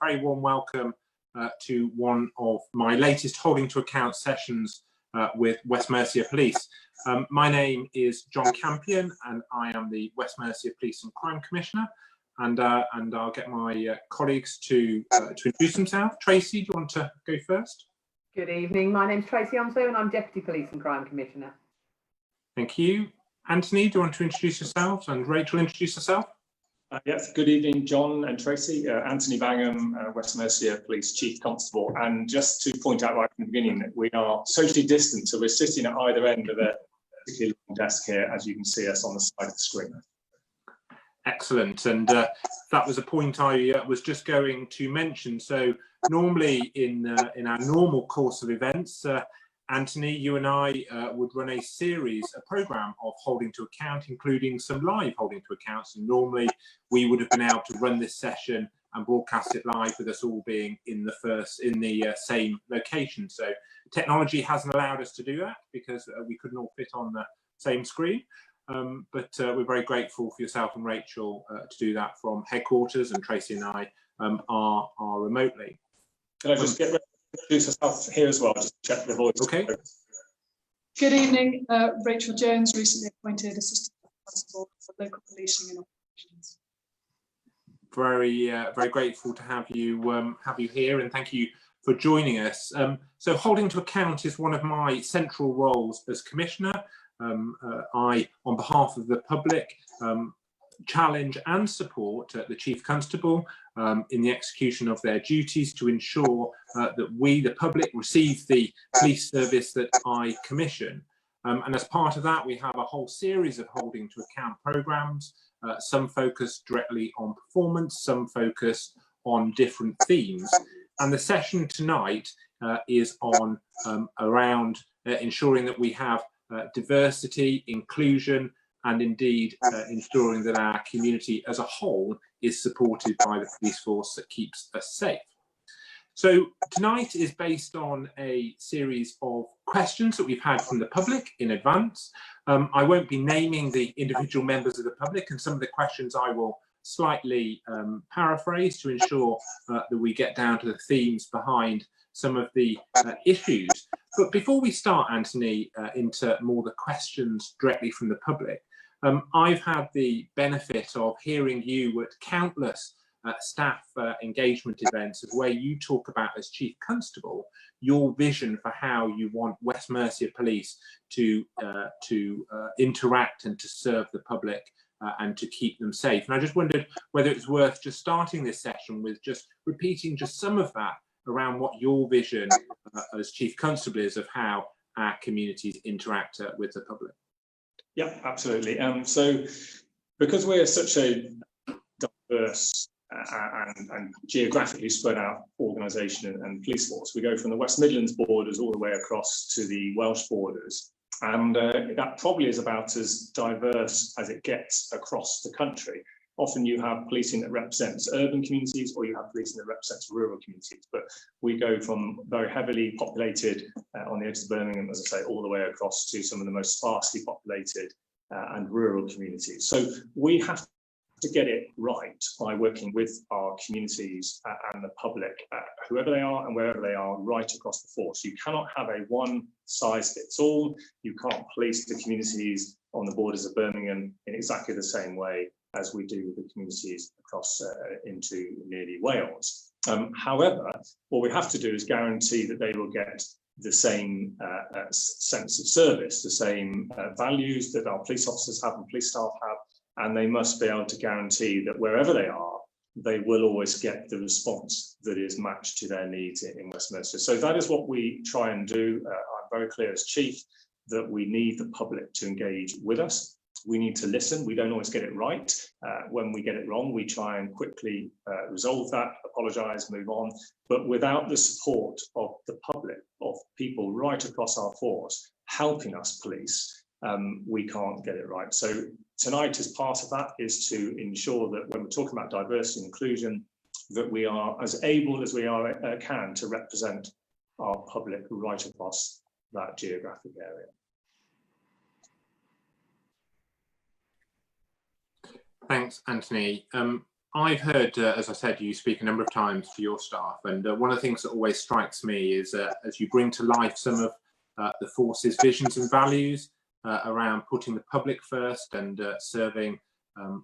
very warm welcome to one of my latest Holding to Account sessions with West Mercia Police. My name is John Campion and I am the West Mercia Police and Crime Commissioner, and I'll get my colleagues to introduce themselves. Tracy, do you want to go first? Good evening, my name's Tracy Umso and I'm Deputy Police and Crime Commissioner. Thank you. Anthony, do you want to introduce yourselves, and Rachel introduce herself? Yes, good evening, John and Tracy. Anthony Bangham, West Mercia Police Chief Constable. And just to point out right from the beginning that we are socially distant, so we're sitting at either end of a particularly long desk here, as you can see us on the side of the screen. Excellent, and that was a point I was just going to mention. So normally in our normal course of events, Anthony, you and I would run a program of Holding to Account, including some live Holding to Accounts, and normally we would have been able to run this session and broadcast it live with us all being in the same location. So technology hasn't allowed us to do that because we couldn't all fit on the same screen. But we're very grateful for yourself and Rachel to do that from headquarters, and Tracy and I are remotely. Can I just get ready to introduce herself here as well, just check the voice? Okay. Good evening, Rachel Jones, recently appointed Assistant Constable for Local Policing and Operations. Very grateful to have you here, and thank you for joining us. So Holding to Account is one of my central roles as Commissioner. I, on behalf of the public, challenge and support the Chief Constable in the execution of their duties to ensure that we, the public, receive the police service that I commission. And as part of that, we have a whole series of Holding to Account programmes, some focus directly on performance, some focus on different themes. And the session tonight is on around ensuring that we have diversity, inclusion, and indeed ensuring that our community as a whole is supported by the police force that keeps us safe. So tonight is based on a series of questions that we've had from the public in advance. I won't be naming the individual members of the public, and some of the questions I will slightly paraphrase to ensure that we get down to the themes behind some of the issues. But before we start, Anthony, into more the questions directly from the public, I've had the benefit of hearing you at countless staff engagement events of where you talk about, as Chief Constable, your vision for how you want West Mercia Police to interact and to serve the public and to keep them safe. And I just wondered whether it's worth just starting this session with just repeating just some of that around what your vision as Chief Constable is of how our communities interact with the public. Yeah, absolutely. So because we're such a diverse and geographically spread out organisation and police force, we go from the West Midlands borders all the way across to the Welsh borders. And that probably is about as diverse as it gets across the country. Often you have policing that represents urban communities, or you have policing that represents rural communities. But we go from very heavily populated on the edge of Birmingham, as I say, all the way across to some of the most sparsely populated and rural communities. So we have to get it right by working with our communities and the public, whoever they are and wherever they are, right across the force. You cannot have a one-size-fits-all. You can't police the communities on the borders of Birmingham in exactly the same way as we do with the communities across into nearly Wales. However, what we have to do is guarantee that they will get the same sense of service, the same values that our police officers have and police staff have, and they must be able to guarantee that wherever they are, they will always get the response that is matched to their needs in West Mercia. So that is what we try and do. I'm very clear as Chief that we need the public to engage with us. We need to listen. We don't always get it right. When we get it wrong, we try and quickly resolve that, apologise, move on. But without the support of the public, of people right across our force helping us police, we can't get it right. So tonight, as part of that, is to ensure that when we're talking about diversity and inclusion, that we are as able as we can to represent our public right across that geographic area. Thanks, Anthony. I've heard, as I said, you speak a number of times to your staff, and one of the things that always strikes me is as you bring to life some of the force's visions and values around putting the public first and serving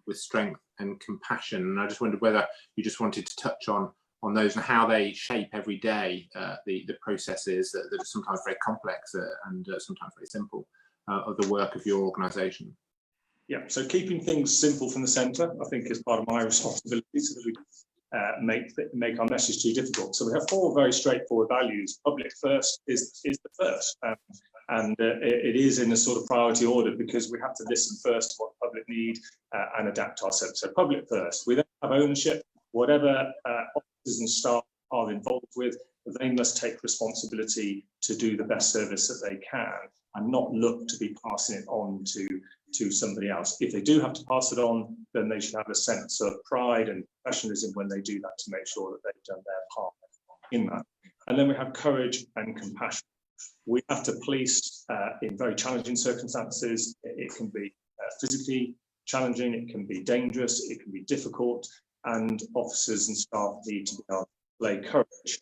with strength and compassion. And I just wondered whether you just wanted to touch on those and how they shape every day the processes that are sometimes very complex and sometimes very simple of the work of your organisation. Yeah, so keeping things simple from the centre, I think, is part of my responsibility, so that we make our message too difficult. So we have 4 very straightforward values. Public first is the first, and it is in a sort of priority order, because we have to listen first to what the public need and adapt ourselves. So public first. We then have ownership. Whatever officers and staff are involved with, they must take responsibility to do the best service that they can, and not look to be passing it on to somebody else. If they do have to pass it on, then they should have a sense of pride and professionalism when they do that, to make sure that they've done their part in that. And then we have courage and compassion. We have to police in very challenging circumstances. It can be physically challenging, it can be dangerous, it can be difficult, and officers and staff need to be able to display courage,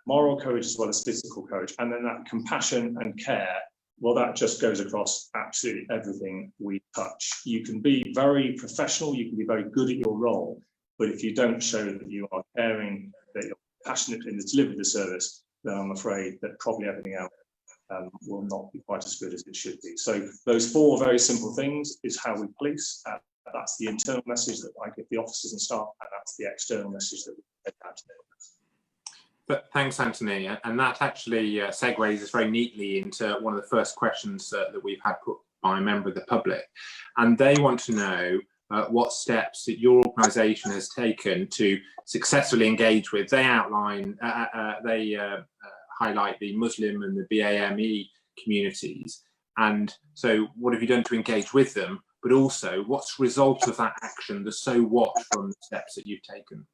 moral courage as well as physical courage. And then that compassion and care, well, that just goes across absolutely everything we touch. You can be very professional, you can be very good at your role, but if you don't show that you are caring, that you're passionate in the delivery of the service, then I'm afraid that probably everything else will not be quite as good as it should be. So those 4 very simple things is how we police. That's the internal message that I give the officers and staff, and that's the external message that we take out to them. But thanks, Anthony, and that actually segues us very neatly into one of the first questions that we've had put by a member of the public, and they want to know what steps that your organisation has taken to successfully engage with. They outline, highlight the Muslim and the BAME communities, and so what have you done to engage with them, but also what's the result of that action, the so what from the steps that you've taken?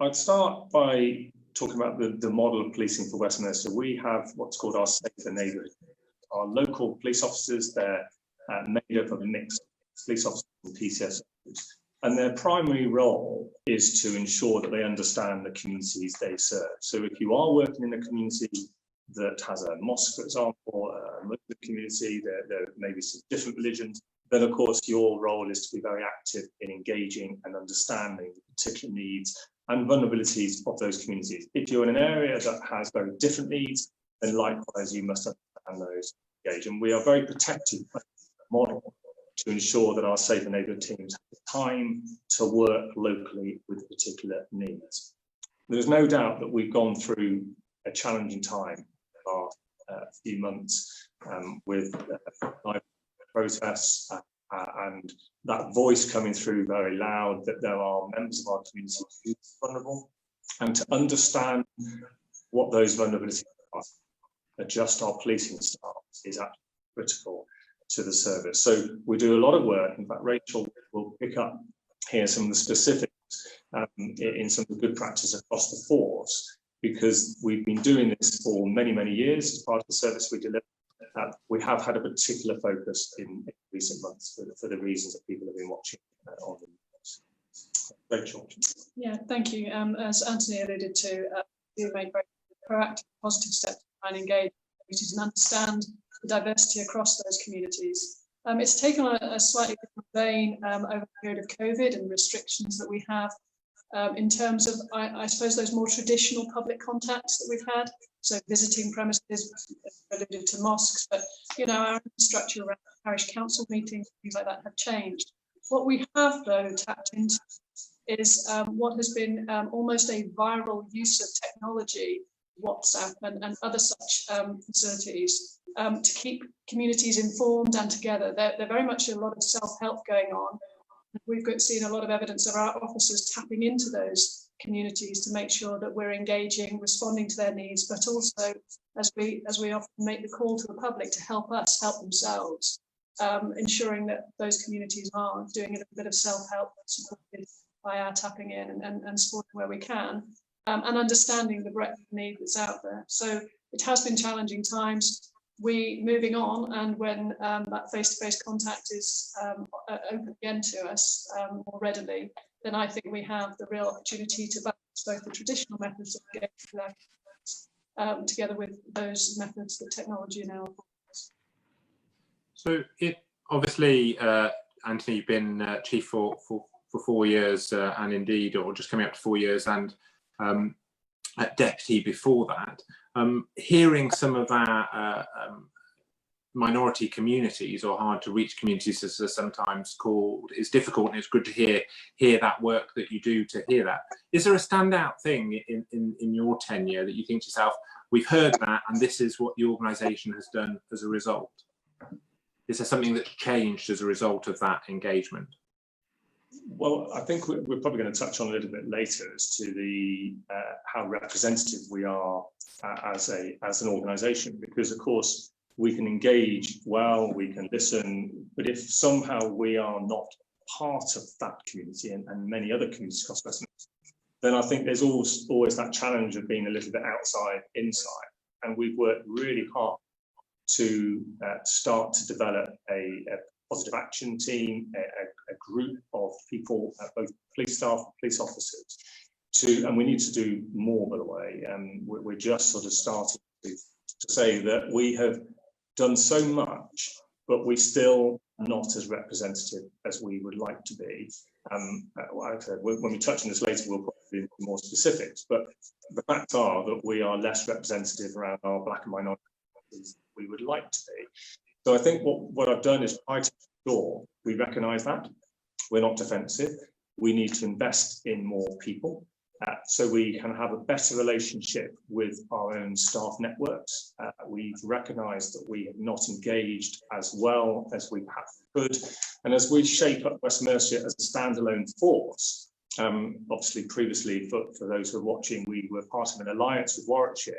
I'd start by talking about the model of policing for Westminster. We have what's called our safer neighbourhood. Our local police officers, they're made up of a mix of police officers and PCS officers, and their primary role is to ensure that they understand the communities they serve. So if you are working in a community that has a mosque, for example, a Muslim community, there may be some different religions, then of course your role is to be very active in engaging and understanding the particular needs and vulnerabilities of those communities. If you're in an area that has very different needs, then likewise you must understand those, engage. And we are very protective of the model to ensure that our safer neighbourhood teams have the time to work locally with particular needs. There's no doubt that we've gone through a challenging time the last few months with protests and that voice coming through very loud that there are members of our community who are vulnerable, and to understand what those vulnerabilities are, adjust our policing style is absolutely critical to the service. So we do a lot of work. In fact, Rachel will pick up here some of the specifics in some of the good practice across the force, because we've been doing this for many, many years as part of the service we deliver. We have had a particular focus in recent months for the reasons that people have been watching on the news. Rachel. Yeah, thank you. As Anthony alluded to, we made very proactive, positive steps to try and engage communities and understand the diversity across those communities. It's taken on a slightly different vein over the period of COVID and restrictions that we have in terms of, I suppose, those more traditional public contacts that we've had. So visiting premises, alluded to mosques, but our infrastructure around parish council meetings, things like that have changed. What we have, though, tapped into is what has been almost a viral use of technology, WhatsApp and other such facilities, to keep communities informed and together. They're very much a lot of self-help going on. We've seen a lot of evidence of our officers tapping into those communities to make sure that we're engaging, responding to their needs, but also as we often make the call to the public to help us help themselves, ensuring that those communities are doing a little bit of self-help supported by our tapping in and supporting where we can, and understanding the breadth of need that's out there. So it has been challenging times. we moving on, and when that face-to-face contact is open again to us more readily, then I think we have the real opportunity to balance both the traditional methods of engagement with our communities, together with those methods that technology now affords. So it obviously, Anthony, you've been chief for 4 years, and indeed, or just coming up to 4 years, and deputy before that. Hearing some of our minority communities, or hard to reach communities as they're sometimes called, is difficult, and it's good to hear that work that you do to hear that. Is there a standout thing in your tenure that you think to yourself, we've heard that and this is what the organisation has done as a result? Is there something that's changed as a result of that engagement? Well, I think we're probably going to touch on a little bit later as to the how representative we are as an organisation, because of course we can engage well, we can listen, but if somehow we are not part of that community and many other communities across Westminster, then I think there's always that challenge of being a little bit outside, inside, and we've worked really hard to start to develop a positive action team, a group of people, both police staff, police officers, and we need to do more, by the way. We're just sort of starting to say that we have done so much, but we still not as representative as we would like to be. Like I said, when we touch on this later, we'll probably be more specifics, but the facts are that we are less representative around our black and minority communities than we would like to be. So I think what I've done is try to ensure we recognise that we're not defensive. We need to invest in more people so we can have a better relationship with our own staff networks. We've recognised that we have not engaged as well as we perhaps could, and as we shape up West Mercia as a standalone force. Obviously, previously, for those who are watching, we were part of an alliance with Warwickshire,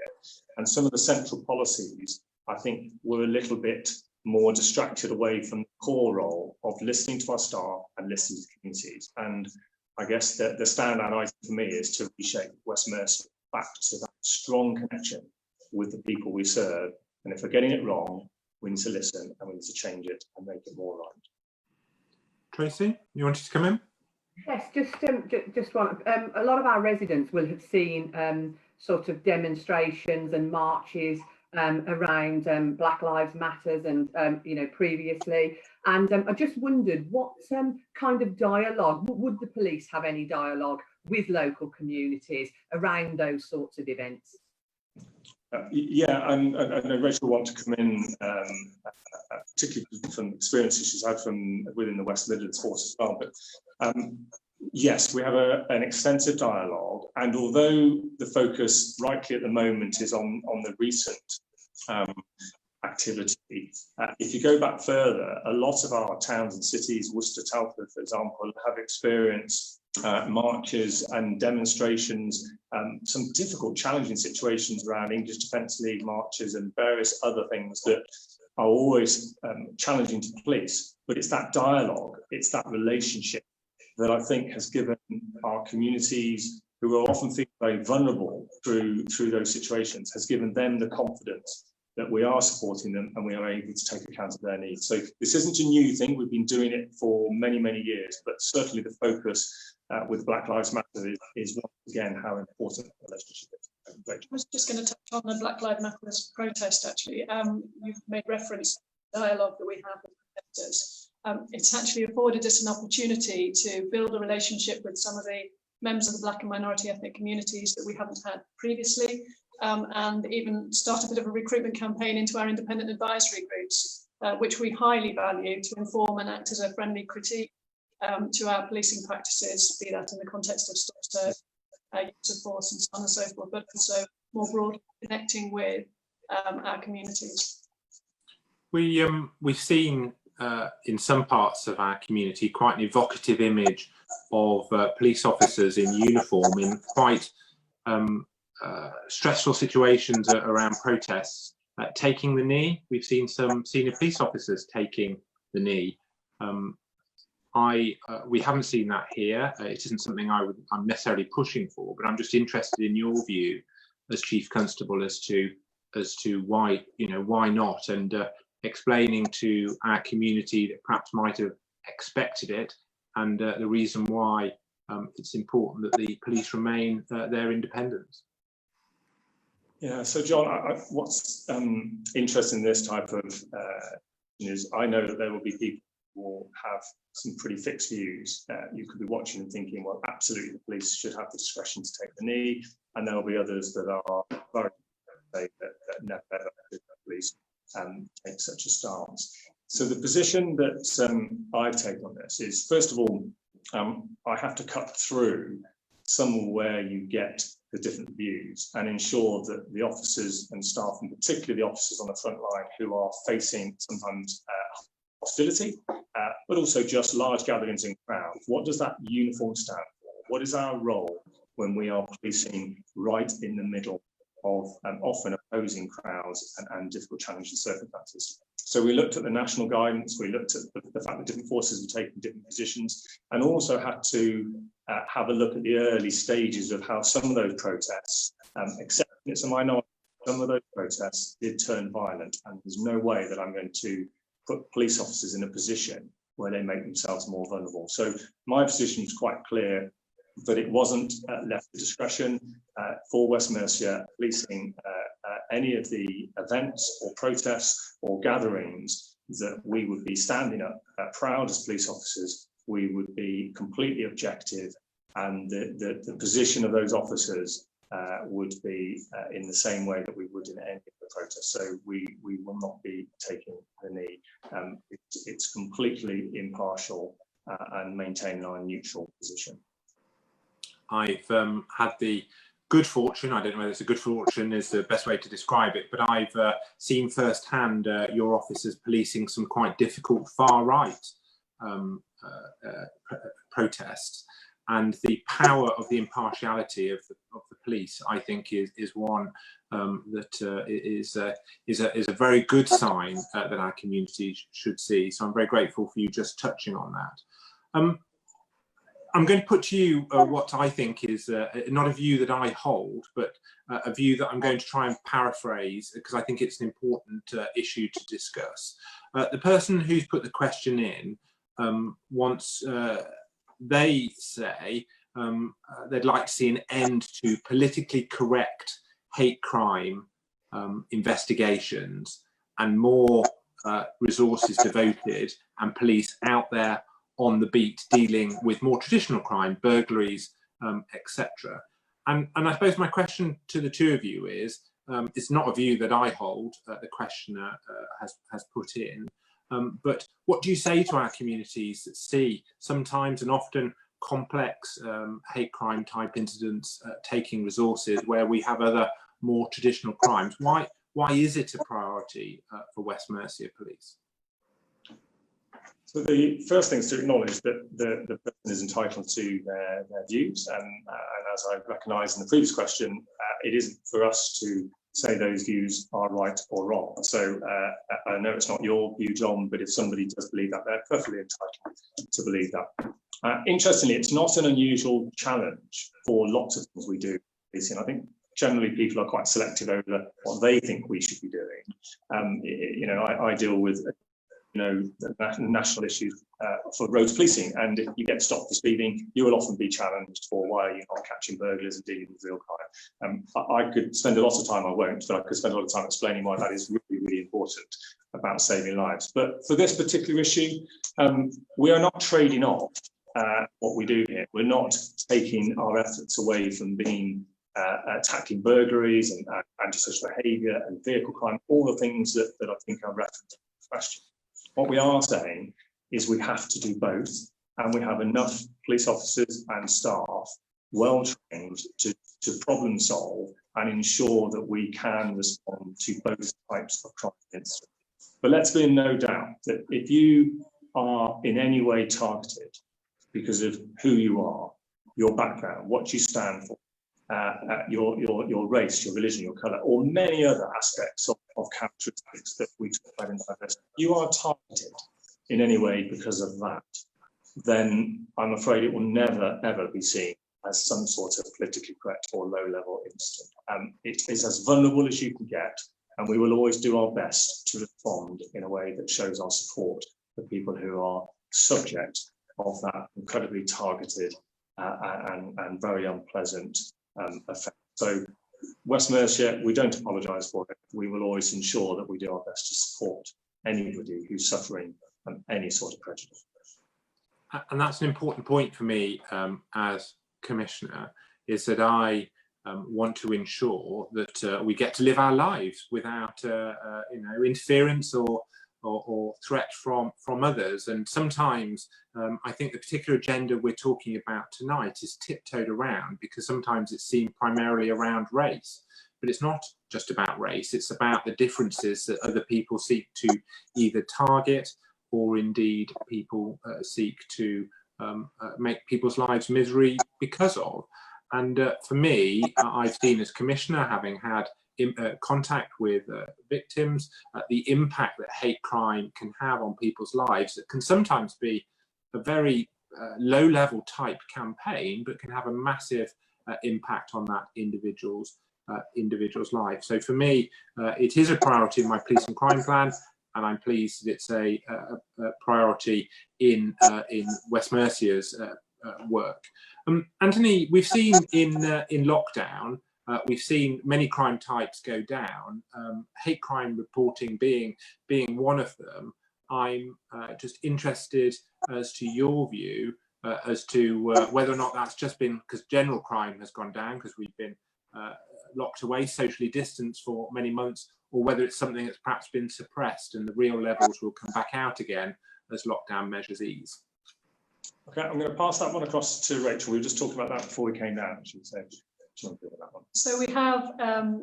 and some of the central policies, I think, were a little bit more distracted away from the core role of listening to our staff and listening to communities. And I guess the standout item for me is to reshape West Mercia back to that strong connection with the people we serve. And if we're getting it wrong, we need to listen and we need to change it and make it more right. Tracy, you wanted to come in? Yes, just one. A lot of our residents will have seen sort of demonstrations and marches around Black Lives Matters and previously, and I just wondered what kind of dialogue would the police have any dialogue with local communities around those sorts of events? Yeah, and I know Rachel want to come in, particularly from experiences she's had from within the West Midlands force as well. But yes, we have an extensive dialogue, and although the focus rightly at the moment is on the recent activity, if you go back further, a lot of our towns and cities, Worcester, Telford, for example, have experienced marches and demonstrations, some difficult, challenging situations around English Defence League marches and various other things that are always challenging to police. But it's that dialogue, it's that relationship that I think has given our communities, who are often feeling very vulnerable through those situations, has given them the confidence that we are supporting them and we are able to take account of their needs. So this isn't a new thing. We've been doing it for many, many years, but certainly the focus with Black Lives Matter is once again how important the relationship is. I was just going to touch on the Black Lives Matter protest, actually. You've made reference to the dialogue that we have with protesters. It's actually afforded us an opportunity to build a relationship with some of the members of the Black and minority ethnic communities that we haven't had previously, and even start a bit of a recruitment campaign into our independent advisory groups, which we highly value to inform and act as a friendly critique to our policing practices, be that in the context of stop search, use of force and so on and so forth, but also more broadly connecting with our communities. We've seen in some parts of our community quite an evocative image of police officers in uniform in quite stressful situations around protests, taking the knee. We've seen some senior police officers taking the knee. We haven't seen that here. It isn't something I'm necessarily pushing for, but I'm just interested in your view as Chief Constable as to as to why, why not, and explaining to our community that perhaps might have expected it, and the reason why it's important that the police remain their independence. Yeah, so John, what's interesting in this type of is I know that there will be people who will have some pretty fixed views. You could be watching and thinking, well, absolutely, the police should have the discretion to take the knee, and there will be others that are very that never ever the police take such a stance. So the position that I've taken on this is, first of all, I have to cut through somewhere where you get the different views and ensure that the officers and staff, and particularly the officers on the front line who are facing sometimes hostility, but also just large gatherings in crowds, what does that uniform stand for? What is our role when we are policing right in the middle of often opposing crowds and difficult challenging circumstances? So we looked at the national guidance, we looked at the fact that different forces have taken different positions, and also had to have a look at the early stages of how some of those protests, except it's a minority, some of those protests did turn violent, and there's no way that I'm going to put police officers in a position where they make themselves more vulnerable. So my position was quite clear that it wasn't left to discretion for West Mercia policing any of the events or protests or gatherings that we would be standing up proud as police officers. We would be completely objective, and the position of those officers would be in the same way that we would in any of the protests. So we will not be taking the knee. It's completely impartial and maintaining our neutral position. I've had the good fortune, I don't know whether it's a good fortune is the best way to describe it, but I've seen firsthand your officers policing some quite difficult far-right protests, and the power of the impartiality of the police, I think, is one that is a very good sign that our community should see. So I'm very grateful for you just touching on that. I'm going to put to you what I think is not a view that I hold, but a view that I'm going to try and paraphrase, because I think it's an important issue to discuss. The person who's put the question in wants, they say, they'd like to see an end to politically correct hate crime investigations and more resources devoted and police out there on the beat dealing with more traditional crime, burglaries, etc. And I suppose my question to the two of you is, it's not a view that I hold, the questioner has put in, but what do you say to our communities that see sometimes and often complex hate crime type incidents taking resources where we have other more traditional crimes? Why is it a priority for West Mercia Police? So the first thing is to acknowledge that the person is entitled to their views, and as I recognised in the previous question, it isn't for us to say those views are right or wrong. So I know it's not your view, John, but if somebody does believe that, they're perfectly entitled to believe that. Interestingly, it's not an unusual challenge for lots of things we do. I think generally people are quite selective over what they think we should be doing. I deal with the national issues for roads policing, and if you get stopped for speeding, you will often be challenged for why are you not catching burglars and dealing with real crime. I could spend a lot of time, I won't, but I could spend a lot of time explaining why that is really, really important about saving lives. But for this particular issue, we are not trading off what we do here. We're not taking our efforts away from being attacking burglaries and antisocial behaviour and vehicle crime, all the things that I think are referenced in the question. What we are saying is we have to do both, and we have enough police officers and staff well trained to problem solve and ensure that we can respond to both types of crime incidents. But let's be in no doubt that if you are in any way targeted because of who you are, your background, what you stand for, your race, your religion, your colour, or many other aspects of characteristics that we talk about in diversity, you are targeted in any way because of that, then I'm afraid it will never, ever be seen as some sort of politically correct or low-level incident. It is as vulnerable as you can get, and we will always do our best to respond in a way that shows our support for people who are subject of that incredibly targeted and very unpleasant effect. So West Mercia, we don't apologise for it. We will always ensure that we do our best to support anybody who's suffering any sort of prejudice. And that's an important point for me as Commissioner, is that I want to ensure that we get to live our lives without interference or threat from others. And sometimes I think the particular agenda we're talking about tonight is tiptoed around, because sometimes it's seen primarily around race, but it's not just about race. It's about the differences that other people seek to either target, or indeed people seek to make people's lives misery because of. And for me, I've seen as Commissioner, having had contact with victims, the impact that hate crime can have on people's lives. It can sometimes be a very low-level type campaign, but can have a massive impact on that individual's life. So for me, it is a priority in my police and crime plan, and I'm pleased that it's a priority in West Mercia's work. Anthony, we've seen in lockdown, we've seen many crime types go down, hate crime reporting being one of them. I'm just interested as to your view as to whether or not that's just been because general crime has gone down because we've been locked away, socially distanced for many months, or whether it's something that's perhaps been suppressed and the real levels will come back out again as lockdown measures ease. Okay, I'm going to pass that one across to Rachel. We were just talking about that before we came down. So we have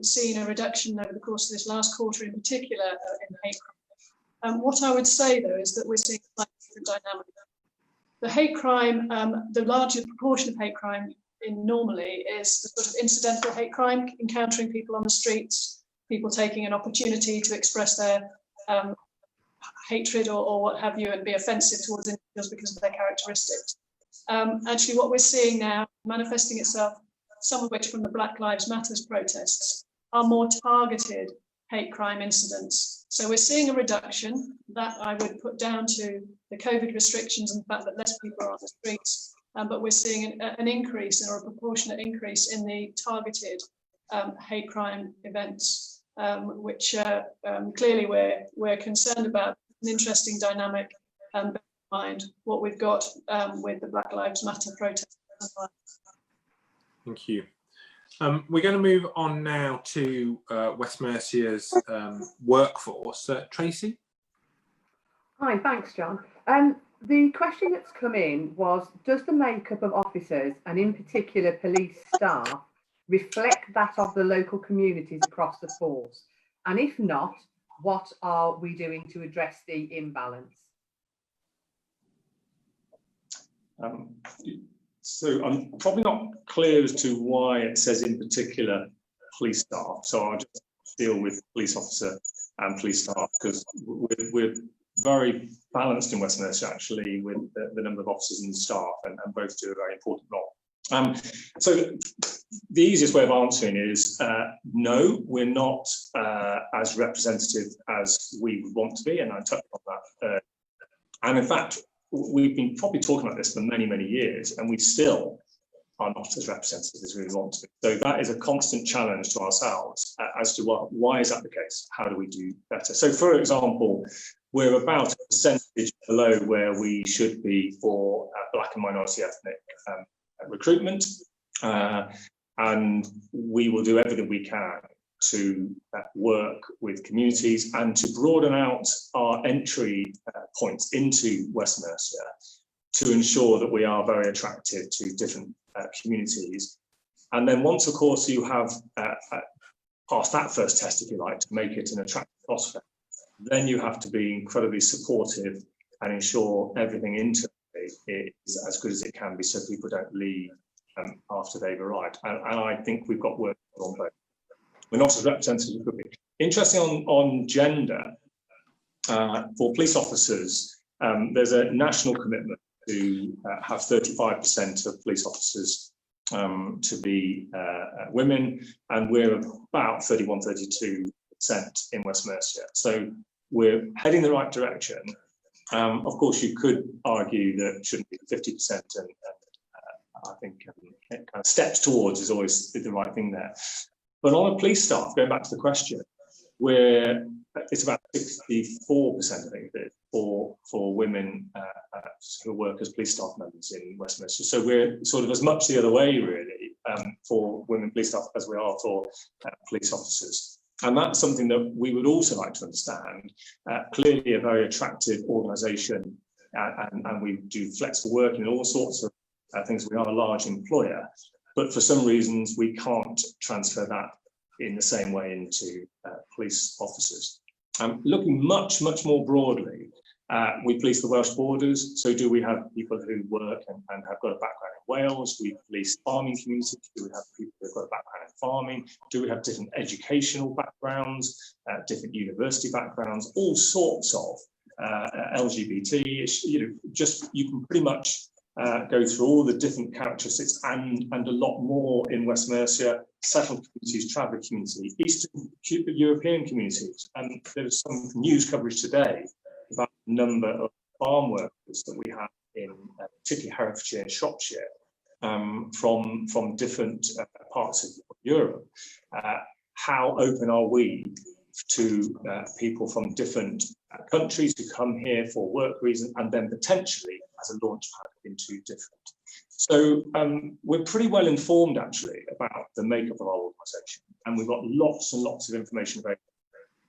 seen a reduction over the course of this last quarter, in particular in hate crime. What I would say, though, is that we're seeing a slightly different dynamic. The hate crime, the larger proportion of hate crime normally is the sort of incidental hate crime, encountering people on the streets, people taking an opportunity to express their hatred or what have you, and be offensive towards individuals because of their characteristics. Actually, what we're seeing now manifesting itself, some of which from the Black Lives Matter protests, are more targeted hate crime incidents. So we're seeing a reduction that I would put down to the COVID restrictions and the fact that less people are on the streets, but we're seeing an increase or a proportionate increase in the targeted hate crime events, which clearly we're concerned about. An interesting dynamic, bear in mind what we've got with the Black Lives Matter protests. Thank you. We're going to move on now to West Mercia's workforce. Tracy? Hi, thanks, John. The question that's come in was, does the makeup of officers, and in particular police staff, reflect that of the local communities across the force? And if not, what are we doing to address the imbalance? So I'm probably not clear as to why it says in particular police staff. So I'll just deal with police officer and police staff, because we're very balanced in West Mercia actually with the number of officers and staff, and both do a very important role. So the easiest way of answering is no, we're not as representative as we would want to be, and I touched on that. And in fact, we've been probably talking about this for many, many years, and we still are not as representative as we want to be. So that is a constant challenge to ourselves as to why is that the case? How do we do better? So for example, we're about a percentage below where we should be for Black and minority ethnic recruitment, and we will do everything we can to work with communities and to broaden out our entry points into West Mercia to ensure that we are very attractive to different communities. And then once, of course, you have passed that first test, if you like, to make it an attractive prospect, then you have to be incredibly supportive and ensure everything internally is as good as it can be, so people don't leave after they've arrived. And I think we've got work on both. We're not as representative as we could be. Interesting on gender, for police officers, there's a national commitment to have 35% of police officers to be women, and we're about 31-32% in West Mercia. So we're heading the right direction. Of course, you could argue that it shouldn't be 50%, and I think kind of steps towards is always the right thing there. But on a police staff, going back to the question, it's about 64%, I think, for women who work as police staff members in West Mercia. So we're sort of as much the other way, really, for women police staff as we are for police officers. And that's something that we would also like to understand. Clearly a very attractive organisation, and we do flexible working and all sorts of things. We are a large employer, but for some reasons we can't transfer that in the same way into police officers. Looking much more broadly, we police the Welsh borders. So do we have people who work and have got a background in Wales? Do we police farming communities? Do we have people who've got a background in farming? Do we have different educational backgrounds, different university backgrounds, all sorts of LGBT, you can pretty much go through all the different characteristics and a lot more in West Mercia, settled communities, traveller community, Eastern European communities. And there's some news coverage today about the number of farm workers that we have in particularly Herefordshire and Shropshire from different parts of Europe. How open are we to people from different countries who come here for work reasons and then potentially as a launch pad into different. So we're pretty well informed actually about the makeup of our organisation, and we've got lots and lots of information available.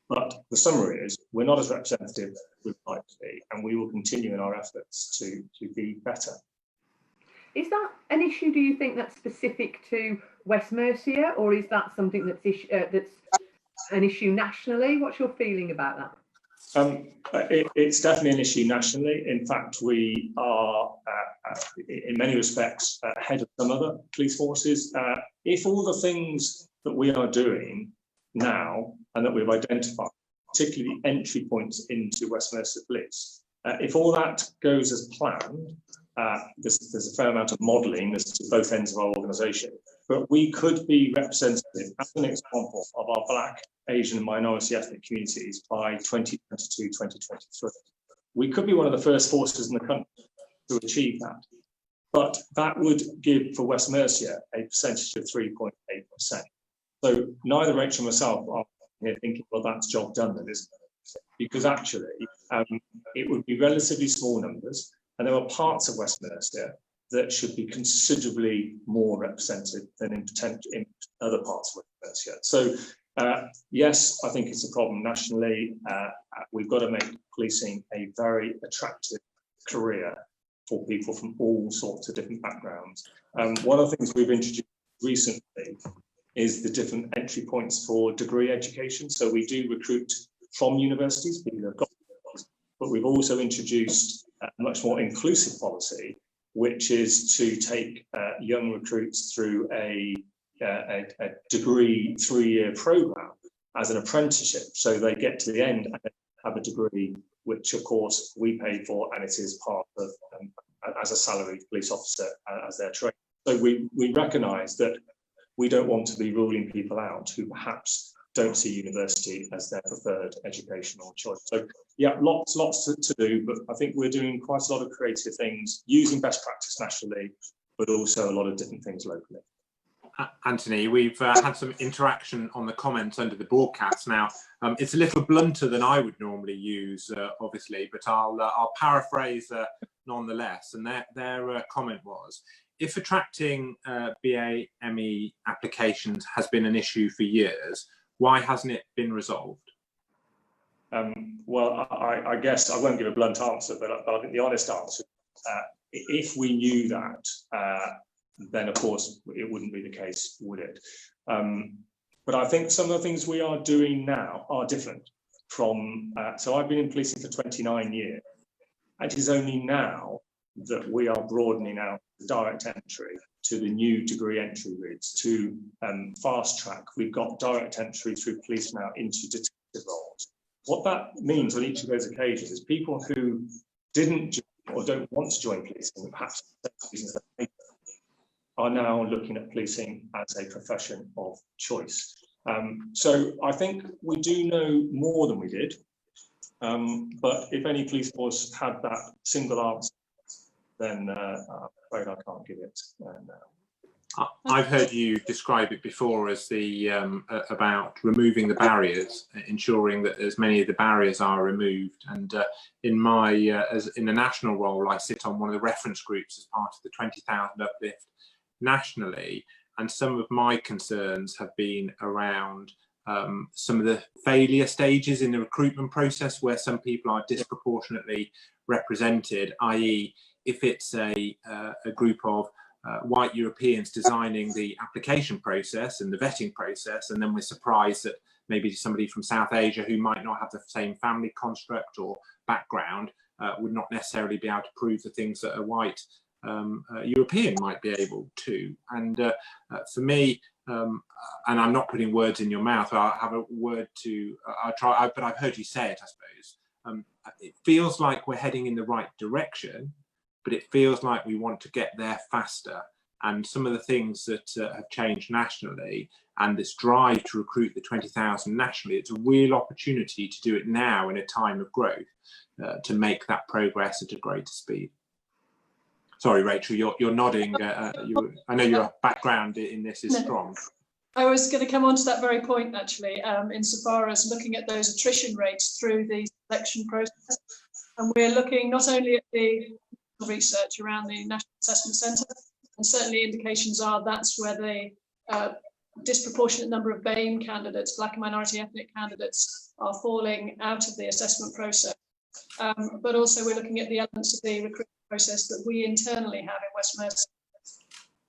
But the summary is we're not as representative as we'd like to be, and we will continue in our efforts to be better. Is that an issue, do you think, that's specific to West Mercia, or is that something that's an issue nationally? What's your feeling about that? It's definitely an issue nationally. In fact, we are, in many respects, ahead of some other police forces. If all the things that we are doing now and that we've identified, particularly entry points into West Mercia Police, if all that goes as planned, there's a fair amount of modelling as to both ends of our organisation, but we could be representative, as an example, of our Black, Asian and minority ethnic communities by 2022, 2023. We could be one of the first forces in the country to achieve that. But that would give for West Mercia a percentage of 3.8%. So neither Rachel nor myself are here thinking, well, that's job done then, isn't it? Because actually it would be relatively small numbers, and there are parts of West Mercia that should be considerably more represented than in other parts of West Mercia. So yes, I think it's a problem nationally. We've got to make policing a very attractive career for people from all sorts of different backgrounds. One of the things we've introduced recently is the different entry points for degree education. So we do recruit from universities, people who have got degrees, but we've also introduced a much more inclusive policy, which is to take young recruits through a degree 3-year program as an apprenticeship. So they get to the end and have a degree, which of course we pay for, and it is part of, as a salaried police officer, as their training. So we recognise that we don't want to be ruling people out who perhaps don't see university as their preferred educational choice. So yeah, lots to do, but I think we're doing quite a lot of creative things using best practice nationally, but also a lot of different things locally. Anthony, we've had some interaction on the comments under the broadcast. Now, it's a little blunter than I would normally use, obviously, but I'll paraphrase nonetheless. And their comment was, if attracting BAME applications has been an issue for years, why hasn't it been resolved? Well, I guess I won't give a blunt answer, but I think the honest answer, if we knew that, then of course it wouldn't be the case, would it? But I think some of the things we are doing now are different from, so I've been in policing for 29 years. It is only now that we are broadening out direct entry to the new degree entry routes, to fast track. We've got direct entry through police now into detective roles. What that means on each of those occasions is people who didn't join or don't want to join policing, perhaps are now looking at policing as a profession of choice. So I think we do know more than we did, but if any police force had that single answer, then I'm afraid I can't give it now. I've heard you describe it before as the about removing the barriers, ensuring that as many of the barriers are removed. And in my as in the national role, I sit on one of the reference groups as part of the 20,000 uplift nationally, and some of my concerns have been around some of the failure stages in the recruitment process where some people are disproportionately represented, i.e. if it's a group of white Europeans designing the application process and the vetting process, and then we're surprised that maybe somebody from South Asia who might not have the same family construct or background would not necessarily be able to prove the things that a white European might be able to. And for me, and I'm not putting words in your mouth, I'll have a word to, but I've heard you say it, I suppose. It feels like we're heading in the right direction, but it feels like we want to get there faster. And some of the things that have changed nationally and this drive to recruit the 20,000 nationally, it's a real opportunity to do it now in a time of growth to make that progress at a greater speed. Sorry, Rachel, you're nodding. I know your background in this is strong. I was going to come on to that very point, actually, insofar as looking at those attrition rates through the selection process. And we're looking not only at the research around the National Assessment Centre, and certainly indications are that's where the disproportionate number of BAME candidates, Black and minority ethnic candidates, are falling out of the assessment process. But also we're looking at the elements of the recruitment process that we internally have in West Mercia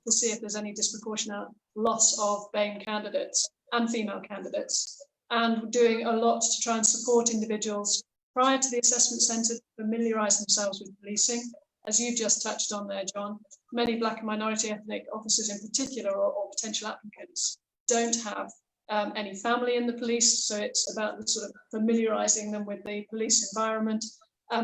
to see if there's any disproportionate loss of BAME candidates and female candidates, and doing a lot to try and support individuals prior to the assessment centre to familiarise themselves with policing. As you just touched on there, John, many Black and minority ethnic officers in particular, or potential applicants, don't have any family in the police, so it's about the sort of familiarising them with the police environment,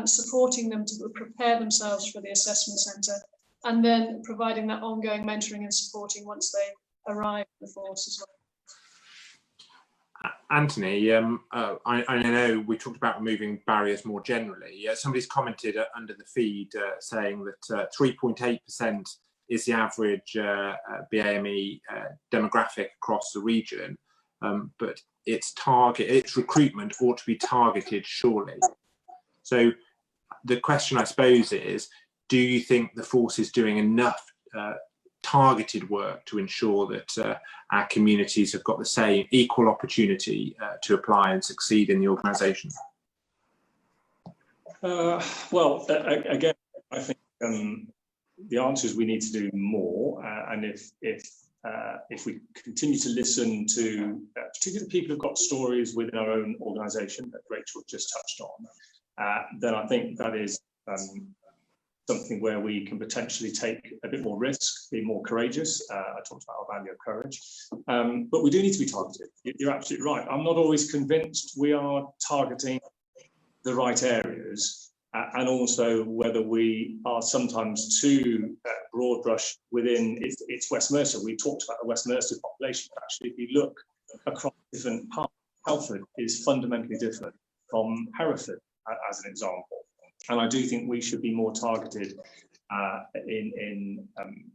supporting them to prepare themselves for the assessment centre, and then providing that ongoing mentoring and supporting once they arrive in the force as well. Anthony, I know we talked about removing barriers more generally. Somebody's commented under the feed saying that 3.8% is the average BAME demographic across the region, but its recruitment ought to be targeted, surely. So the question, I suppose, is, do you think the force is doing enough targeted work to ensure that our communities have got the same equal opportunity to apply and succeed in the organisation? Well, again, I think the answer is we need to do more, and if we continue to listen to particularly the people who've got stories within our own organisation that Rachel just touched on, then I think that is something where we can potentially take a bit more risk, be more courageous. I talked about our value of courage, but we do need to be targeted. You're absolutely right. I'm not always convinced we are targeting the right areas, and also whether we are sometimes too broad brush within it's West Mercia. We talked about the West Mercia population. Actually, if you look across different parts, Halford is fundamentally different from Hereford, as an example. And I do think we should be more targeted in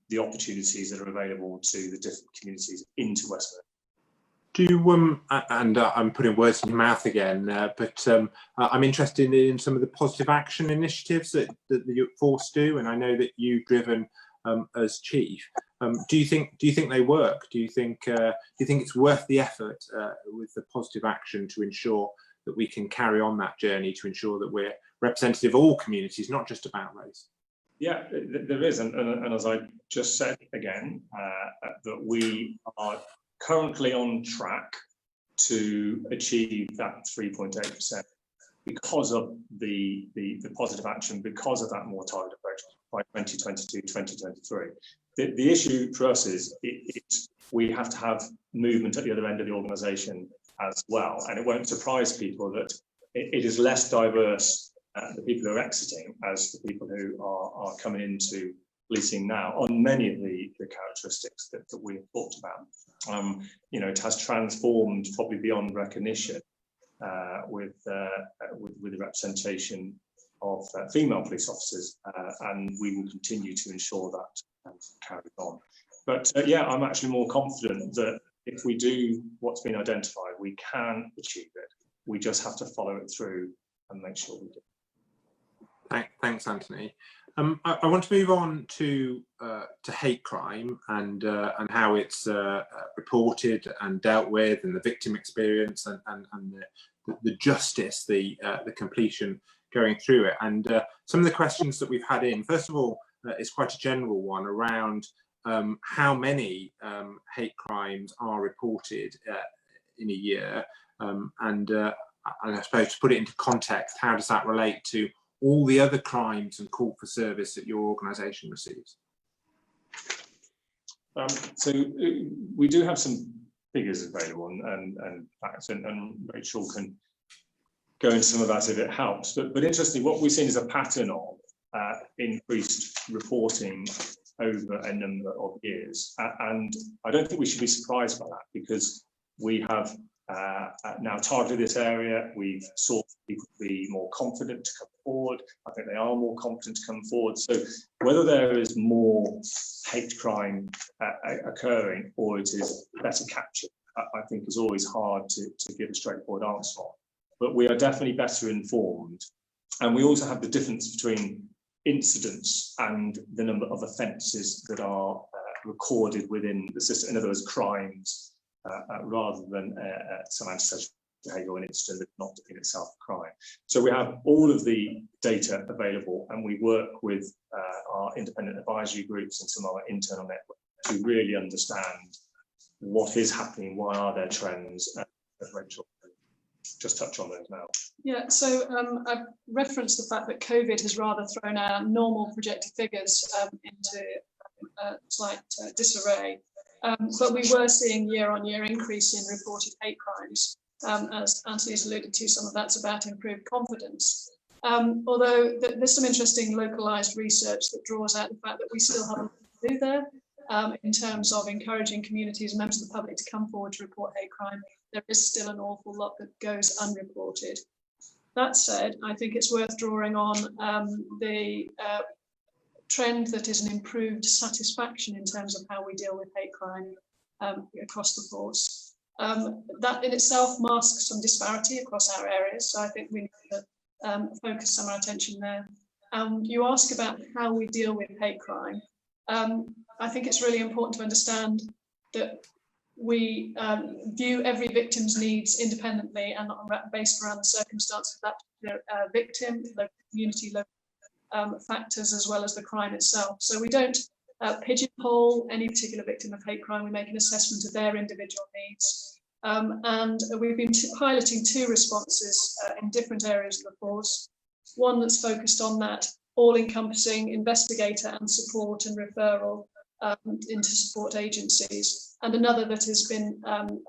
the opportunities that are available to the different communities into West Mercia. Do you, and I'm putting words in your mouth again, but I'm interested in some of the positive action initiatives that the force do, and I know that you've driven as chief. Do you think they work? Do you think it's worth the effort with the positive action to ensure that we can carry on that journey to ensure that we're representative of all communities, not just about race? Yeah, there is, and as I just said again, that we are currently on track to achieve that 3.8% because of the positive action, because of that more targeted approach by 2022, 2023. The issue for us is we have to have movement at the other end of the organisation as well, and it won't surprise people that it is less diverse, the people who are exiting, as the people who are coming into policing now on many of the characteristics that we have talked about. You know, it has transformed probably beyond recognition with the representation of female police officers, and we will continue to ensure that carries on. But yeah, I'm actually more confident that if we do what's been identified, we can achieve it. We just have to follow it through and make sure we do. Thanks, Anthony. I want to move on to hate crime and how it's reported and dealt with, and the victim experience and the justice, the completion going through it. And some of the questions that we've had in, first of all, is quite a general one around how many hate crimes are reported in a year, and I suppose to put it into context, how does that relate to all the other crimes and call for service that your organisation receives? So we do have some figures available, and facts, and Rachel can go into some of that if it helps. But interestingly, what we've seen is a pattern of increased reporting over a number of years, and I don't think we should be surprised by that, because we have now targeted this area. We've sought people to be more confident to come forward. I think they are more confident to come forward. So whether there is more hate crime occurring or it is better captured, I think is always hard to give a straightforward answer on. But we are definitely better informed, and we also have the difference between incidents and the number of offences that are recorded within the system. In other words, crimes, rather than some antisocial behaviour or an incident that's not in itself a crime. So we have all of the data available, and we work with our independent advisory groups and some of our internal networks to really understand what is happening, why are there trends, as Rachel just touch on those now. Yeah, so I've referenced the fact that COVID has rather thrown our normal projected figures into slight disarray. But we were seeing year-on-year increase in reported hate crimes. As Anthony's alluded to, some of that's about improved confidence. Although there's some interesting localised research that draws out the fact that we still have a lot to do there in terms of encouraging communities and members of the public to come forward to report hate crime. There is still an awful lot that goes unreported. That said, I think it's worth drawing on the trend that is an improved satisfaction in terms of how we deal with hate crime across the force. That in itself masks some disparity across our areas, so I think we need to focus some of our attention there. You ask about how we deal with hate crime. I think it's really important to understand that we view every victim's needs independently and not based around the circumstances of that particular victim, local community, local factors, as well as the crime itself. So we don't pigeonhole any particular victim of hate crime. We make an assessment of their individual needs. And we've been piloting two responses in different areas of the force. One that's focused on that all-encompassing investigator and support and referral into support agencies, and another that has been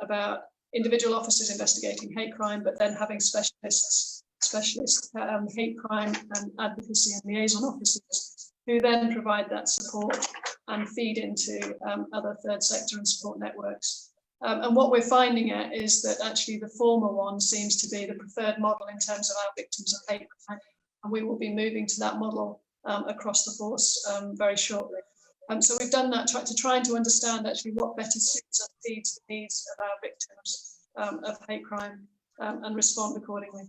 about individual officers investigating hate crime, but then having specialist hate crime and advocacy and liaison officers who then provide that support and feed into other third sector and support networks. And what we're finding is that actually the former one seems to be the preferred model in terms of our victims of hate crime, and we will be moving to that model across the force very shortly. So we've done that to trying to understand actually what better suits and feeds the needs of our victims of hate crime and respond accordingly.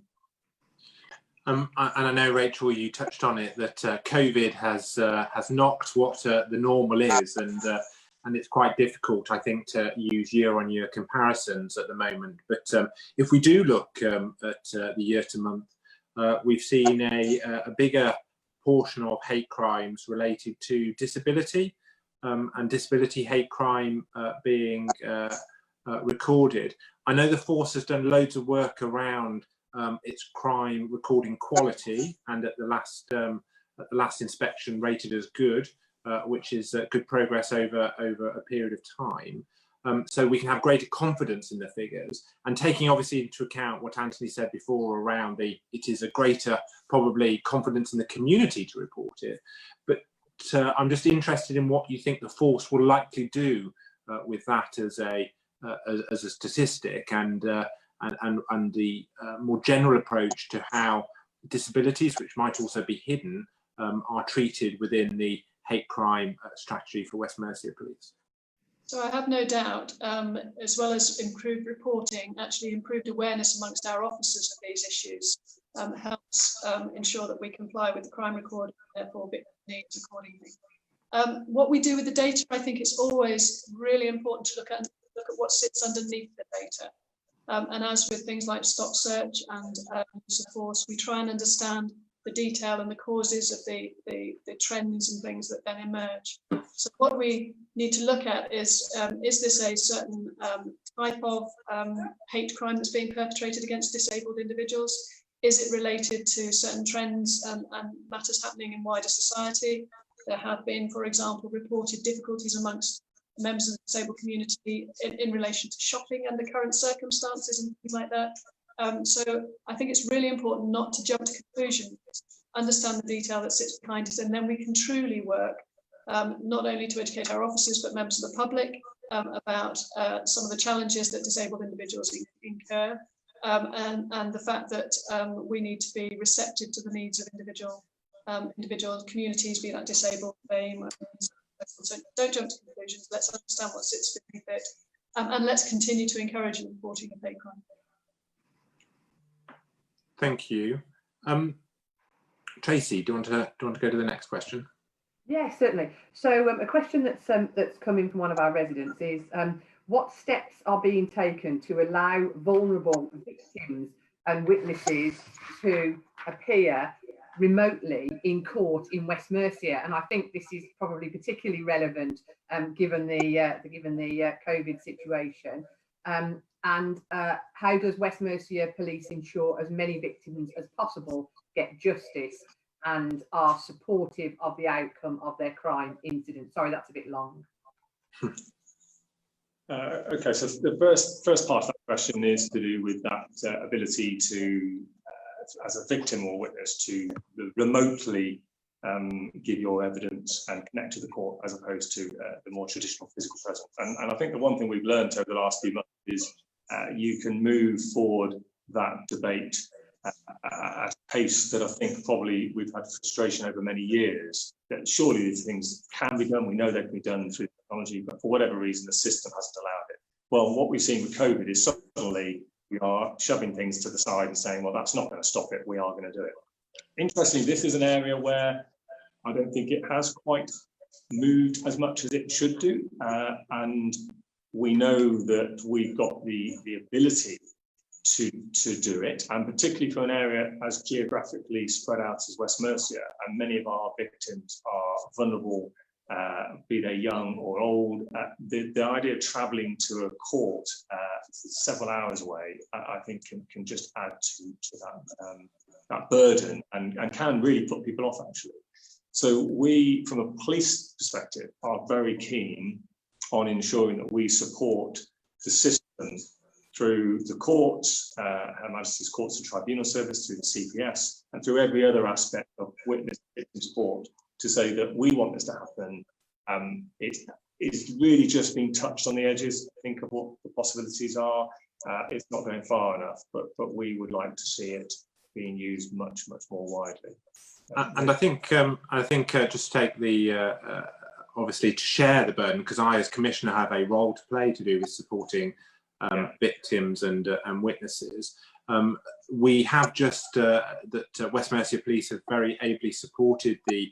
And I know, Rachel, you touched on it, that COVID has knocked what the normal is, and it's quite difficult, I think, to use year-on-year comparisons at the moment. But if we do look at the year-to-month, we've seen a bigger portion of hate crimes related to disability, and disability hate crime being recorded. I know the force has done loads of work around its crime recording quality, and at the last inspection rated as good, which is good progress over a period of time. So we can have greater confidence in the figures, and taking obviously into account what Anthony said before around it is a greater probably confidence in the community to report it. But I'm just interested in what you think the force will likely do with that as a statistic, and the more general approach to how disabilities, which might also be hidden, are treated within the hate crime strategy for West Mercia Police. So I have no doubt, as well as improved reporting, actually improved awareness amongst our officers of these issues helps ensure that we comply with the crime record and therefore victim needs accordingly. What we do with the data, I think it's always really important to look at what sits underneath the data. And as with things like stop search and use of force, we try and understand the detail and the causes of the trends and things that then emerge. So what we need to look at is this a certain type of hate crime that's being perpetrated against disabled individuals? Is it related to certain trends and matters happening in wider society? There have been, for example, reported difficulties amongst members of the disabled community in relation to shopping under current circumstances and things like that. So I think it's really important not to jump to conclusions, understand the detail that sits behind it, and then we can truly work not only to educate our officers but members of the public about some of the challenges that disabled individuals incur, and the fact that we need to be receptive to the needs of individual communities, be that disabled, BAME. So don't jump to conclusions. Let's understand what sits beneath it, and let's continue to encourage the reporting of hate crime. Thank you. Tracy, do you want to go to the next question? Yes, certainly. So a question that's coming from one of our residents is, what steps are being taken to allow vulnerable victims and witnesses to appear remotely in court in West Mercia? And I think this is probably particularly relevant given the COVID situation. And how does West Mercia Police ensure as many victims as possible get justice and are supportive of the outcome of their crime incident? Sorry, that's a bit long. Okay, so the first part of that question is to do with that ability to, as a victim or witness, to remotely give your evidence and connect to the court, as opposed to the more traditional physical presence. And I think the one thing we've learned over the last few months is you can move forward that debate at a pace that I think probably we've had frustration over many years, that surely these things can be done. We know they can be done through technology, but for whatever reason, the system hasn't allowed it. Well, what we've seen with COVID is suddenly we are shoving things to the side and saying, well, that's not going to stop it. We are going to do it. Interestingly, this is an area where I don't think it has quite moved as much as it should do. And we know that we've got the ability to do it, and particularly for an area as geographically spread out as West Mercia, and many of our victims are vulnerable, be they young or old. The idea of travelling to a court several hours away, I think can just add to that burden and can really put people off, actually. So we, from a police perspective, are very keen on ensuring that we support the system through the courts, Her Majesty's Courts and Tribunal Service, through the CPS, and through every other aspect of witness victim support, to say that we want this to happen. It's really just been touched on the edges. Think of what the possibilities are. It's not going far enough, but we would like to see it being used much more widely. And I think just take the obviously to share the burden, because I as Commissioner have a role to play to do with supporting victims and witnesses. We have just that West Mercia Police have very ably supported the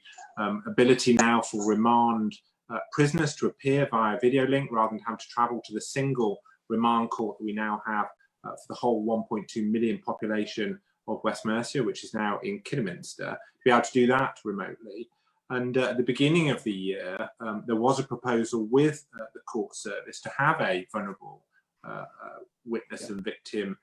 ability now for remand prisoners to appear via video link rather than having to travel to the single remand court that we now have for the whole 1.2 million population of West Mercia, which is now in Kidderminster, to be able to do that remotely. And at the beginning of the year, there was a proposal with the court service to have a vulnerable witness and victim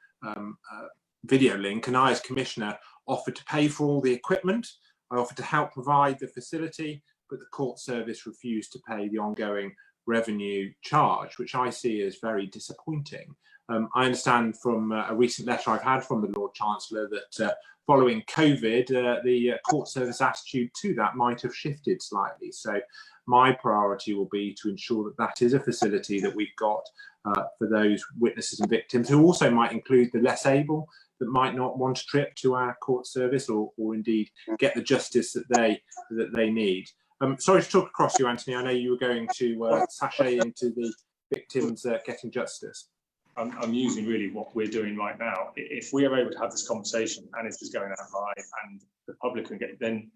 video link, and I as Commissioner offered to pay for all the equipment. I offered to help provide the facility, but the court service refused to pay the ongoing revenue charge, which I see as very disappointing. I understand from a recent letter I've had from the Lord Chancellor that following COVID, the court service attitude to that might have shifted slightly. So my priority will be to ensure that that is a facility that we've got for those witnesses and victims, who also might include the less able, that might not want a trip to our court service or indeed get the justice that they need. Sorry to talk across you, Anthony. I know you were going to sashay into the victims getting justice. I'm using really what we're doing right now. If we are able to have this conversation and it is going out live and the public can get, then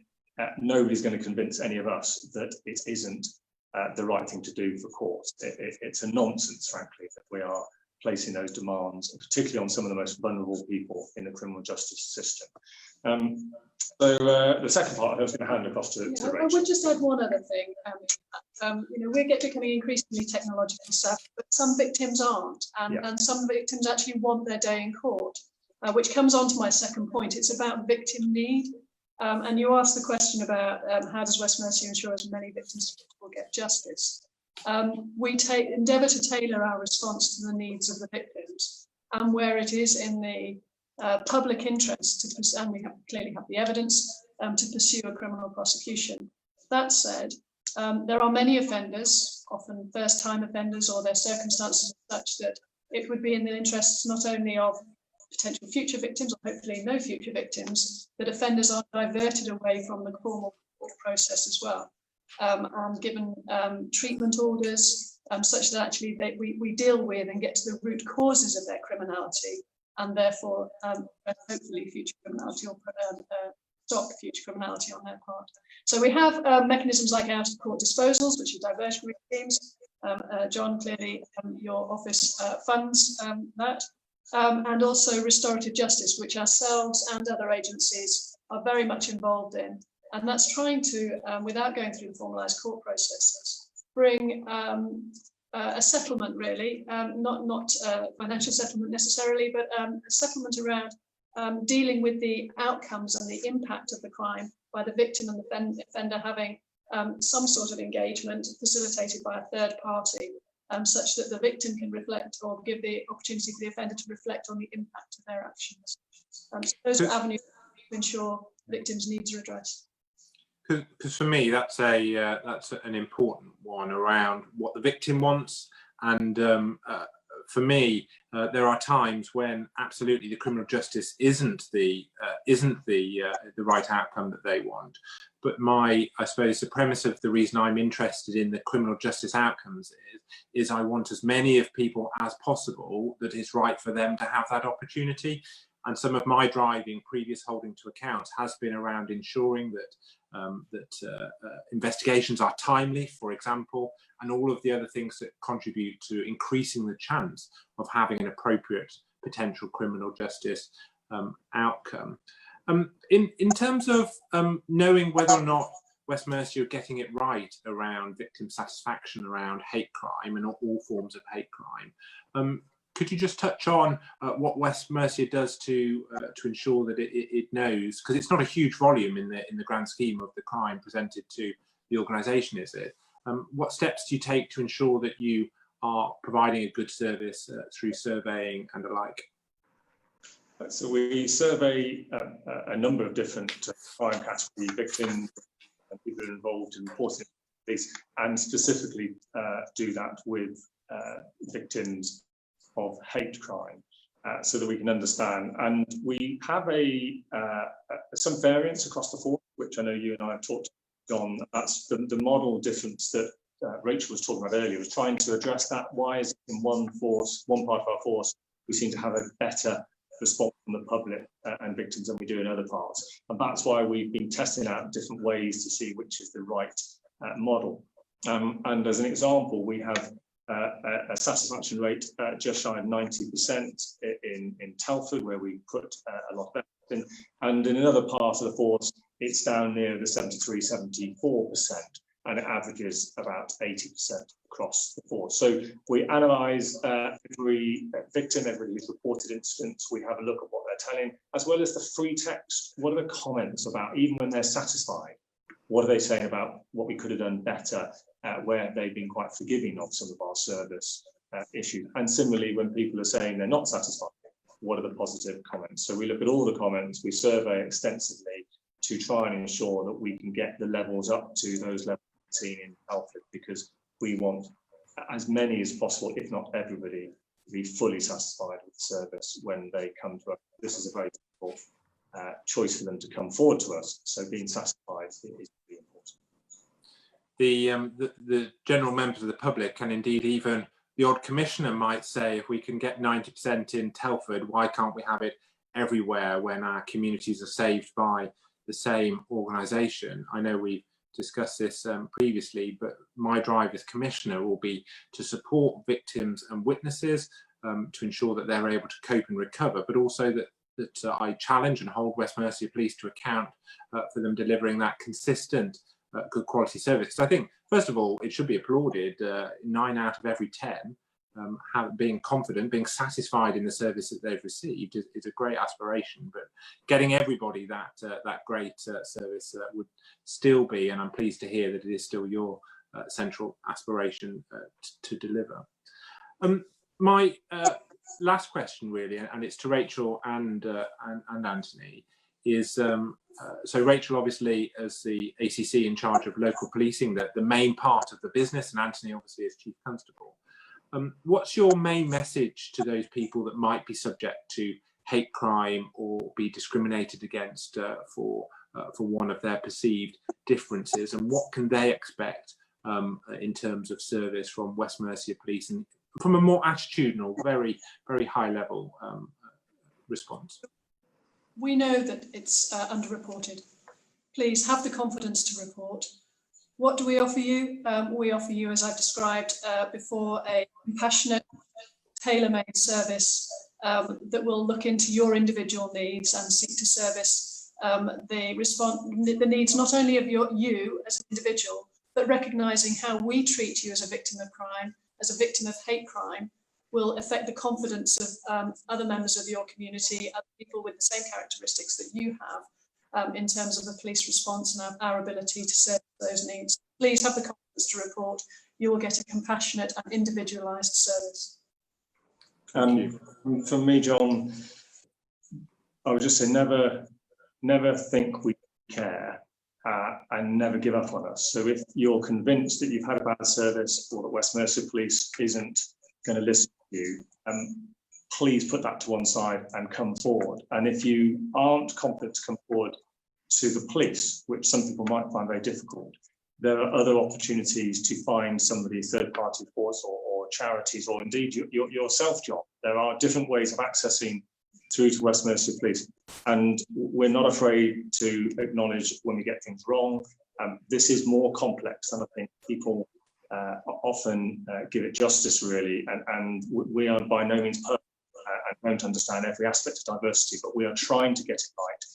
nobody's going to convince any of us that it isn't the right thing to do for courts. It's a nonsense, frankly, that we are placing those demands, particularly on some of the most vulnerable people in the criminal justice system. So the second part, I was going to hand across to Rachel. I would just add one other thing. We're becoming increasingly technologically savvy, but some victims aren't, and some victims actually want their day in court, which comes on to my second point. It's about victim need. And you asked the question about how does West Mercia ensure as many victims will get justice? We endeavour to tailor our response to the needs of the victims, and where it is in the public interest, and we clearly have the evidence, to pursue a criminal prosecution. That said, there are many offenders, often first-time offenders, or their circumstances are such that it would be in the interests not only of potential future victims, or hopefully no future victims, that offenders are diverted away from the formal court process as well, and given treatment orders such that actually we deal with and get to the root causes of their criminality, and therefore hopefully future criminality, or stop future criminality on their part. So we have mechanisms like out-of-court disposals, which are diversionary schemes. John, clearly your office funds that. And also restorative justice, which ourselves and other agencies are very much involved in. And that's trying to, without going through the formalised court processes, bring a settlement really, not financial settlement necessarily, but a settlement around dealing with the outcomes and the impact of the crime by the victim and the offender having some sort of engagement facilitated by a third party, such that the victim can reflect, or give the opportunity for the offender to reflect on the impact of their actions. So those are avenues to ensure victims' needs are addressed. Because for me, that's an important one around what the victim wants, and for me, there are times when absolutely the criminal justice isn't the right outcome that they want. But I suppose the premise of the reason I'm interested in the criminal justice outcomes is I want as many of people as possible that it's right for them to have that opportunity. And some of my driving previous holding to account has been around ensuring that investigations are timely, for example, and all of the other things that contribute to increasing the chance of having an appropriate potential criminal justice outcome. In terms of knowing whether or not West Mercia are getting it right around victim satisfaction around hate crime and all forms of hate crime, could you just touch on what West Mercia does to ensure that it knows, because it's not a huge volume in the grand scheme of the crime presented to the organisation, is it? What steps do you take to ensure that you are providing a good service through surveying and the like? So we survey a number of different crime category victims and people involved in reporting this, and specifically do that with victims of hate crime, so that we can understand. And we have some variance across the force, which I know you and I have talked on. That's the model difference that Rachel was talking about earlier, was trying to address that. Why is it in one part of our force, we seem to have a better response from the public and victims than we do in other parts? And that's why we've been testing out different ways to see which is the right model. And as an example, we have a satisfaction rate just shy of 90% in Telford, where we put a lot of effort in. And in another part of the force, it's down near the 73-74%, and it averages about 80% across the force. So we analyse every victim, every reported instance. We have a look at what they're telling, as well as the free text. What are the comments about, even when they're satisfied? what are they saying about what we could have done better, where they've been quite forgiving of some of our service issues. And similarly, when people are saying they're not satisfied, what are the positive comments? So we look at all the comments, we survey extensively to try and ensure that we can get the levels up to those levels seen in Telford, because we want as many as possible, if not everybody, to be fully satisfied with the service when they come to us. This is a very difficult choice for them to come forward to us, so being satisfied is really important. The general members of the public, and indeed even the odd commissioner, might say, if we can get 90% in Telford, why can't we have it everywhere when our communities are saved by the same organisation? I know we discussed this previously, but my drive as commissioner will be to support victims and witnesses, to ensure that they're able to cope and recover, but also that I challenge and hold West Mercia Police to account for them delivering that consistent, good quality service. So I think, first of all, it should be applauded. 9 out of every 10 being confident, being satisfied in the service that they've received is a great aspiration. But getting everybody that great service would still be, and I'm pleased to hear that it is still your central aspiration to deliver. My last question, really, and it's to Rachel and Anthony, is so Rachel, obviously, as the ACC in charge of local policing, the main part of the business, and Anthony, obviously, as Chief Constable. What's your main message to those people that might be subject to hate crime or be discriminated against for one of their perceived differences, and what can they expect in terms of service from West Mercia Police, and from a more attitudinal, very, very high level response? We know that it's underreported. Please have the confidence to report. What do we offer you? We offer you, as I've described before, a compassionate, tailor-made service that will look into your individual needs and seek to service the needs not only of you as an individual, but recognising how we treat you as a victim of crime, as a victim of hate crime, will affect the confidence of other members of your community, other people with the same characteristics that you have, in terms of the police response and our ability to serve those needs. Please have the confidence to report. You will get a compassionate and individualised service. For me, John, I would just say never think we care and never give up on us. So if you're convinced that you've had a bad service or that West Mercia Police isn't going to listen to you, please put that to one side and come forward. And if you aren't confident to come forward to the police, which some people might find very difficult, there are other opportunities to find somebody, third-party force or charities, or indeed your self-job. There are different ways of accessing through to West Mercia Police, and we're not afraid to acknowledge when we get things wrong. This is more complex than I think people often give it justice, really, and we are by no means perfect and don't understand every aspect of diversity, but we are trying to get it right.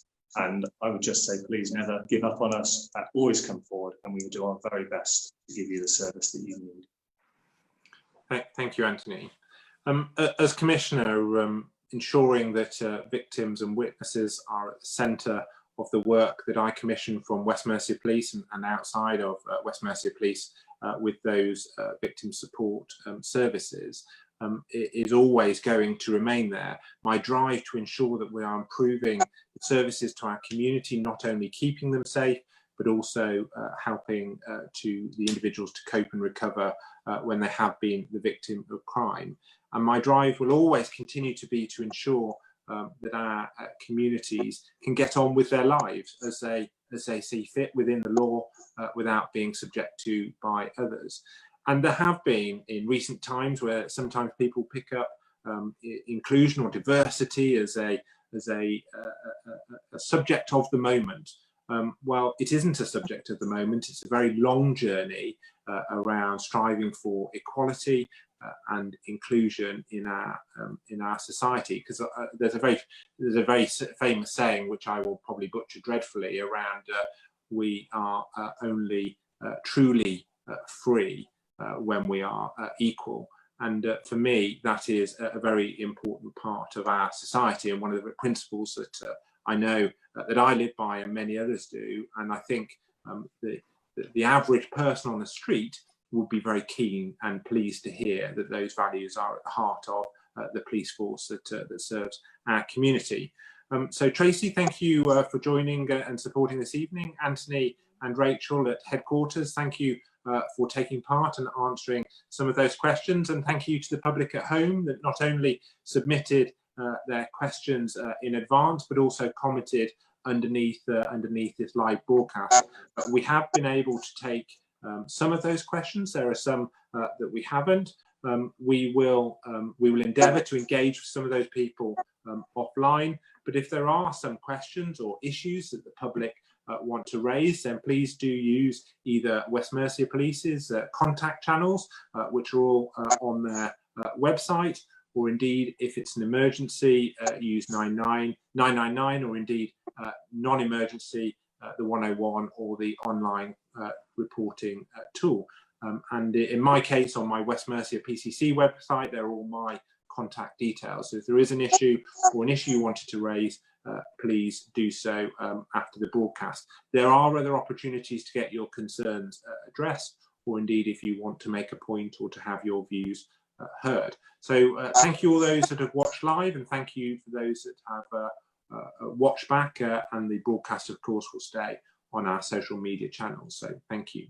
And I would just say, please never give up on us, always come forward, and we will do our very best to give you the service that you need. Thank you, Anthony. As Commissioner, ensuring that victims and witnesses are at the centre of the work that I commission from West Mercia Police and outside of West Mercia Police with those victim support services is always going to remain there. My drive to ensure that we are improving the services to our community, not only keeping them safe, but also helping to the individuals to cope and recover when they have been the victim of crime. And my drive will always continue to be to ensure that our communities can get on with their lives as they see fit within the law, without being subject to by others. And there have been in recent times where sometimes people pick up inclusion or diversity as a subject of the moment. Well, it isn't a subject of the moment. It's a very long journey around striving for equality and inclusion in our society. Because there's a very famous saying, which I will probably butcher dreadfully, around we are only truly free when we are equal. And for me, that is a very important part of our society, and one of the principles that I know that I live by and many others do. And I think the average person on the street would be very keen and pleased to hear that those values are at the heart of the police force that serves our community. So Tracy, thank you for joining and supporting this evening. Anthony and Rachel at headquarters, thank you for taking part and answering some of those questions, and thank you to the public at home that not only submitted their questions in advance but also commented underneath this live broadcast. We have been able to take some of those questions. There are some that we haven't. We will endeavour to engage with some of those people offline, but if there are some questions or issues that the public want to raise, then please do use either West Mercia Police's contact channels, which are all on their website, or indeed, if it's an emergency, use 999, or indeed non-emergency, the 101 or the online reporting tool. And in my case, on my West Mercia PCC website, they're all my contact details. So if there is an issue or an issue you wanted to raise, please do so after the broadcast. There are other opportunities to get your concerns addressed, or indeed if you want to make a point or to have your views heard. So thank you all those that have watched live, and thank you for those that have watched back, and the broadcast of course will stay on our social media channels. So thank you.